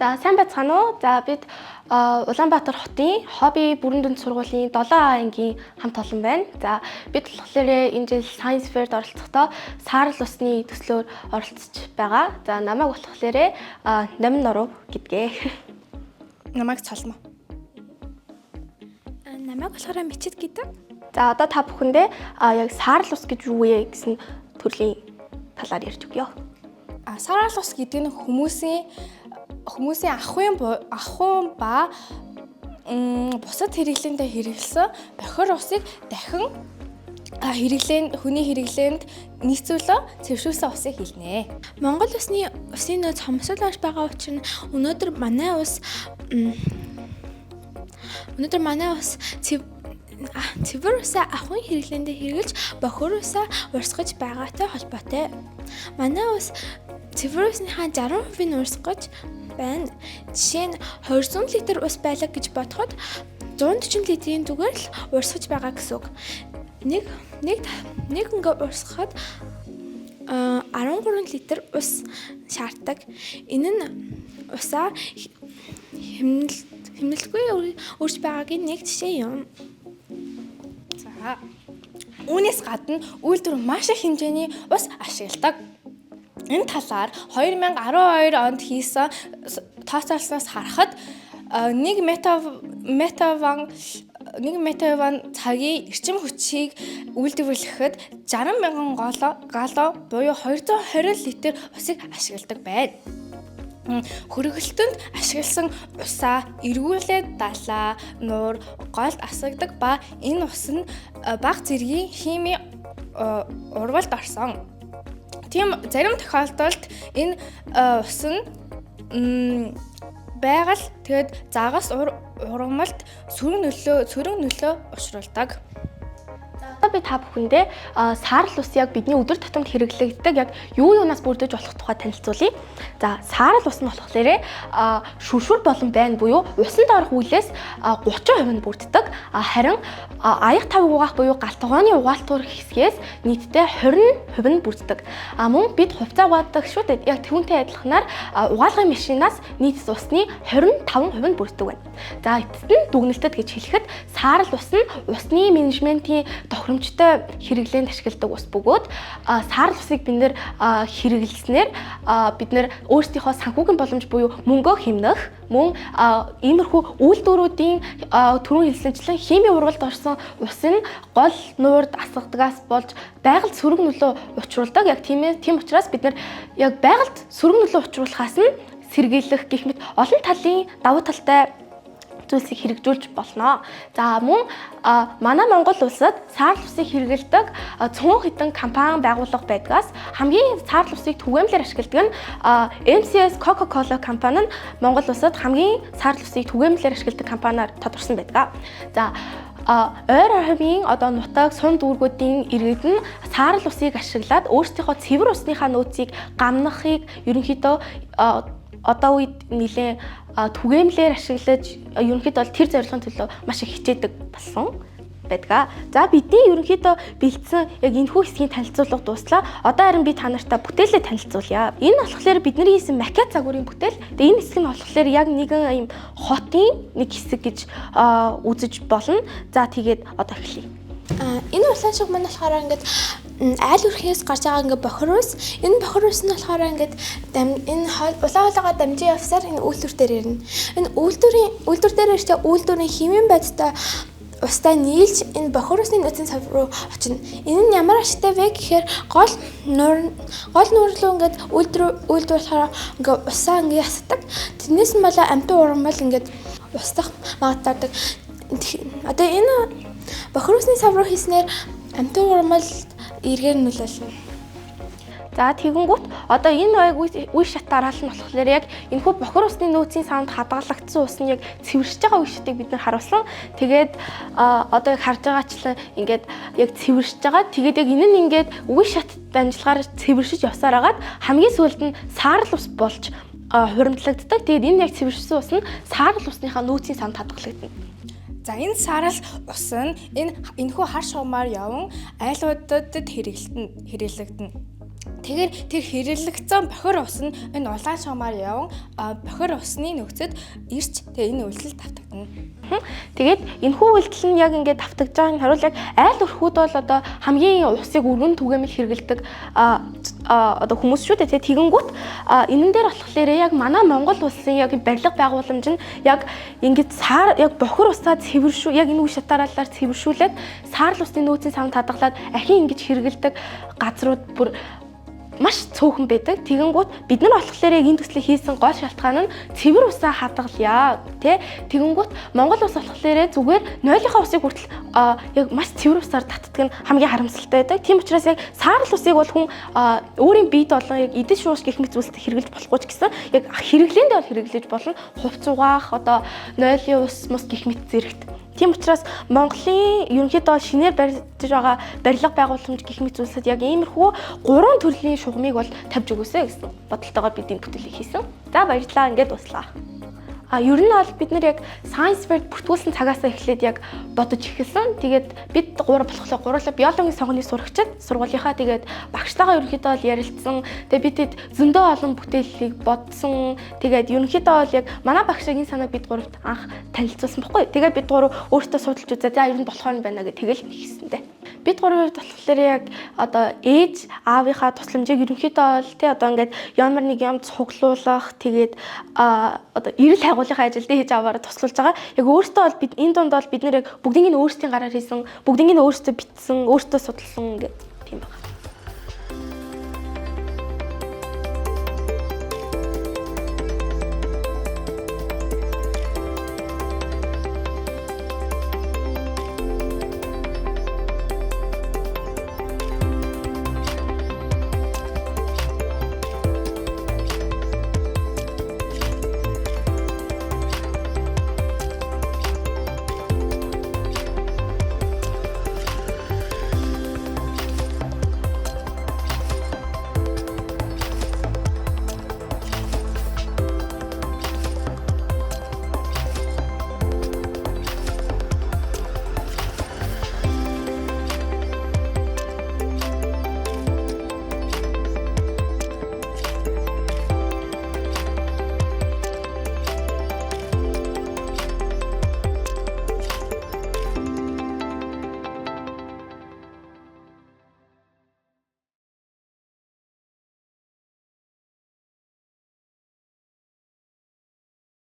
За сайн байцгаана уу? За бид Улаанбаатар хотын хобби бүрэн дүнд сургуулийн 7А ангийн хамт олон байна. За бид болохоор энэ жил Science Fair-д оролцохдоо саарл усны төслөөр оролцож байгаа. За намайг болохоор Намин Нуруу гэдгээ. Намайг Цолмоо. Намайг болохоор Мичэд гэдэг. За одоо та бүхэндээ яг саарл ус гэж юу вэ гэсэн төрлийн талаар ярьж өгье. Саарл ус гэдэг нь хүмүүсийн ахуйн ба бусад хэрэглээндээ хэрэглэсэн бохир усыг дахин хүний хэрэглээнд нийцүүлэн цэвэршүүлсэн усыг хэлнэ. Монгол усын нөөц хомсолж байгаа учраас өнөөдөр манай ус цэвэр усаа ахуйн хэрэглээндээ хэрэглэж бохир усаа урсгаж байгаатай холбоотой. Манай ус цэвэр усныхаа 60% нь урсгаж байна. Жишээ нь 200 литр ус байлаа гэж бодоход 140 литрийн зүгээр л урсгаж байгаа гэсэн үг. Нэг ингээ урсгахад 13 литр ус шаарддаг. Энэ нь усаа хэмнэлтгүй үрж байгаагийн нэг жишээ юм. За үүнээс гадна үйлдвэр маш их хэмжээний ус ашигладаг. Энэ талаар 2012 онд хийсэн тооцоолсноос харахад 1 метаван цагийн эрчим хүчийг үйлдвэрлэхэд 60,000 галлон буюу 220 литр усыг ашигладаг байна. Хөргөлтөнд ашигласан усаа эргүүлээд далаа, нуур, голд асагдаг ба энэ ус нь бага зэргийн химийн урвалд орсон. Зарим тохиолдолд энэ ус нь байгаль тэгэд загас ургамалт сөрөг нөлөө учруулдаг. Одоо би та бүхэндээ саарл ус яг бидний өдөр тутамд хэрэглэгддэг яг юунаас бүрдэж болох тухай танилцуулъя. За саарл ус нь болохоор шүршүр болон байна буюу усанд орох үйлээс 30% нь бүрддэг. Харин аяг тав угаах буюу галтгооны угаалтуур хэсгээс нийтдээ 20% нь бүрддэг. Мөн бид хувцас угаадаг шүү дээ. Яг түүнтэй адилханаар угаалгын машинаас нийт усны 25% нь бүрддэг байна. За эцэст нь дүгнэлтэд гэж хэлэхэд саарл ус нь усны менежментийн тохиромжтой хэрэглээнд ашигладаг ус бөгөөд саарл усыг бид нэр хэрэглэснээр бид нэр өөрсдийнхөө санхүүгийн боломж буюу мөнгөө хэмнэх мөн иймэрхүү үйлдвэрүүдийн түрүүн хэлсэнчлэн химийн ургалд орсон ус нь гол нуурд асгадагаас болж байгальд сөрөг нөлөө учруулдаг. Яг тийм учраас бид нар яг байгальд сөрөг нөлөө учруулахаас нь сэргийлэх гэх мэт олон талын давуу талтай зүйлсийг хэрэгжүүлж болно. За мөн манай Монгол улсад саарл усыг хэрэглэдэг цөөн хэдэн компани байгууллага байдгаас хамгийн саарл усыг түгээмлээр ашигладаг нь MCS Coca-Cola компани нь Монгол улсад хамгийн саарл усыг түгээмлээр ашигладаг компаниар тодорсон байдаг. За ойр хавийн одоо нутаг сун дүүргүүдийн иргэд нь саарл усыг ашиглаад өөрсдийнхөө цэвэр усныхаа нөөцийг гамнахыг ерөнхийдөө одоо үед нэлээд түгээмлээр ашиглаж ерөнхийдөө бол тэр зорилгын төлөө маш их хичээдэг болсон байдаг. За бидний ерөнхийдөө бэлдсэн яг энэхүү хэсгийн танилцуулга дууслаа. Одоо харин би та нартай бүтээлээ танилцуулъя. Энэ болохоор бидний хийсэн макет загварын бүтээл. Тэгээ энэ хэсэг нь болохоор яг нэгэн юм хотын нэг хэсэг гэж үзэж болно. За тэгээд одоо эхлэе. Энэ улаан шиг маань болохоор ингээд айл өрхөөс гарч байгаа ингээд бохир ус. Энэ бохир ус нь болохоор ингээд энэ улаан дамжин явсаар энэ үйлдвэр дээр ирнэ. Энэ үйлдвэр дээр ирчээ үйлдвэрийн химийн байдлаа устай нийлж энэ бохир усны нөөцийн сав руу очино. Энэ нь ямар ашигтай вэ гэхээр гол нуур руу ингээд үйлдвэр болохоор ингээд усаа ингээд ясдаг. Тэрнээс нь болоо амтан ургамал ингээд устдах магадaltaдаг. Одоо энэ бохир усны сав руу хийснээр амтан ургамал эргээр нөлөөлнө. За тэгэнгүүт одоо энэ үе шат дараалал нь болохоор яг энэхүү бохир усны нөөцийн савнд хадгалагдсан ус нь яг цэвэршиж байгаа үе шатыг бид нар харуулсан. Тэгээд одоо яг харж байгаачлан ингээд яг цэвэршиж байгаа. Тэгээд яг энэ нь ингээд үе шат дамжлагаар цэвэршиж явсаар агаад хамгийн сүүлд нь саарл ус болж хуримтлагддаг. Тэгээд энэ яг цэвэршсэн ус нь саарл усныхаа нөөцийн савнд хадгалагдана. За энэ саарл ус нь энэхүү хар шугамаар явсан айлуудад хэрэглэгдэнэ. Тэгэхээр тэр хэрэглэгдсэн бохир ус нь энэ улаан шугамаар яван бохир усны нөхцөд ирж тэгээ энэ үйлдэл давтагдана. Тэгээд энэхүү үйлдэл нь яг ингээд давтагдж байгааг нь харуул яг айл өрхүүд бол одоо хамгийн усыг өргөн түгээмэл хэрэгэлдэг одоо хүмүүс шүү дээ. Тэгэнгүүт энэн дээр болохоор яг манай Монгол улсын яг барилга байгууламж нь яг ингээд саар яг бохир усаа цэвэршүү яг энэ үе шатараалаар цэвэршүүлээд саарл усны нөөцийн савнд хадгалаад ахин ингэж хэрэгэлдэг газрууд бүр маш цөөхөн байдаг. Тэгэнгүүт бид нар болохоор яг энэ төслийг хийсэн гол шалтгаан нь цэвэр усаа хадгалъя тий. Тэгэнгүүт Монгол улс болохоор зүгээр 0-ийнхаа усыг хүртэл яг маш цэвэр усаар татдаг нь хамгийн харамсалтай байдаг. Тийм учраас яг саарл усыг бол хүн өөрийн биед болон яг эдэн шууш гэх мэт зүйлсд хэрэглэж болохгүй ч гэсэн яг хэрэглээндээ бол хэрэглэж болно. Хувц угаах одоо 0-ийн ус мус гэх мэт зэрэгт. Тийм учраас Монголын ерөнхийдөө шинээр барьж байгаа барилга байгууламж гэх мэт зүйлсэд яг иймэрхүү 3 төрлийн шугамыг бол тавьж өгөөсэй гэсэн бодолтойгоор бид энэ бүтээлийг хийсэн. За баярлалаа, ингээд дуслаа. Ер нь бол бид нар яг science fair бүртгүүлсэн цагаасаа эхлээд яг бодож эхэлсэн. Тэгээд бид болохлоо гурлаа биологийн сонгоны сурагчид сургуулийнхаа тэгээд багштайгаа ерөнхийдөө бол ярилцсан. Тэгээд бид зөндөө олон бүтээлийг бодсон. Тэгээд ерөнхийдөө бол яг манай багшийн санааг бид гуравт анх танилцуулсан баггүй. Тэгээд бид гурав өөртөө судалж үзээ. За ер нь болохоор байна гэх тэгэл хийсэн дээ. Бид гурвын хувьд болохоор яг одоо ээж аавынхаа тусламжийг ерөнхийдөө бол тий одоо ингээд ямар нэг юм цуглуулах тэгээд одоо эрэл хайгуулгын ажилд хийж аваараа туслуулж байгаа. Яг өөртөө бол бид энэ дунд бол бид нэр яг бүгдийг нь өөрсдийн гараар хийсэн, бүгдийг нь өөртөө бичсэн, өөртөө судалсан гэдэг тийм байна.